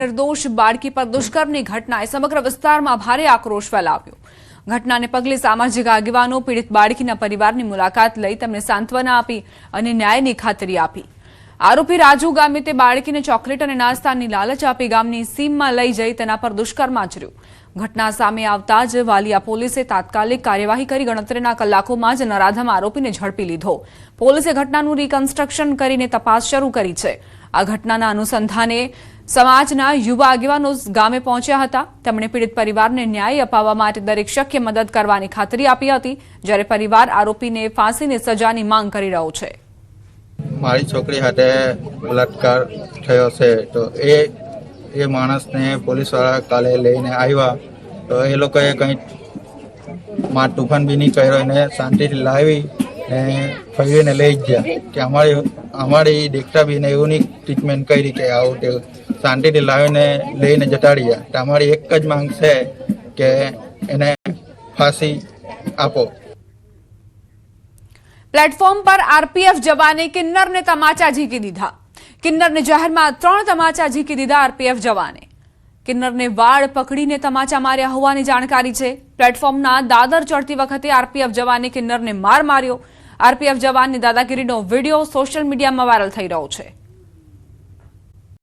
निर्दोष बाळकी पर दुष्कर्मની ઘટનાએ સમગ્ર વિસ્તારમાં ભારે આક્રોશ ફેલાવ્યો। ઘટનાને પગલે સામાજિક આગેવાનો પીડિત બાળકીના પરિવારની મુલાકાત લઈ તેમને સાંત્વના આપી અને ન્યાયની ખાતરી આપી। આરોપી રાજુ ગામે તે બાળકીને ચોકલેટ અને નાસ્તાની લાલચ આપી ગામની સીમમાં લઈ જઈ તેના પર દુષ્કર્મ આચર્યું। ઘટના સામે આવતા જ વાલિયા પોલીસે તાત્કાલિક કાર્યવાહી કરી ગણતરીના કલાકોમાં જ નરાધમ આરોપીને ઝડપી લીધો। પોલીસે ઘટનાનું રિકન્સ્ટ્રક્શન કરીને તપાસ શરૂ કરી છે। આ ઘટનાના અનુસંધાને સમાજના યુવા આગેવાનો ગામે પહોંચ્યા હતા। તેમણે પીડિત પરિવારને ન્યાય અપાવવા માટે દરેક શક્ય મદદ કરવાની ખાતરી આપી હતી, જ્યારે પરિવાર આરોપીને ફાંસીની સજાની માંગ કરી રહ્યો છે। મારી છોકરી હાથે બલાત્કાર થયો છે તો એ માણસને પોલીસવાળા કાલે લઈને આવ્યા તો એ લોકોએ કંઈ માર તુફાન બી નહીં કર્યો એને શાંતિથી લાવી ને ફરીને લઈ જ ગયા કે અમારી દીકરા બીને એવું નહીં ટ્રીટમેન્ટ કરી કે આવું તેવું શાંતિથી લાવીને લઈને જતા રહ્યા। તમારી એક જ માંગ છે કે એને ફાંસી આપો। प्लेटफॉर्म पर आरपीएफ जवाने किन्नर ने तमाचा झीकी दीधा। किन्नर ने जाहिर में 3 तमाचा झीकी दीधा। आरपीएफ जवाने किन्नर ने वाड़ पकड़ीने तमाचा मार्या होवानी जाणकारी छे। प्लेटफॉर्मना दादर चढ़ती वखते आरपीएफ जवाने किन्नर ने मार मार्यो। आरपीएफ जवाननी दादागिरीनो वीडियो सोशल मीडिया में वायरल थई रह्यो छे।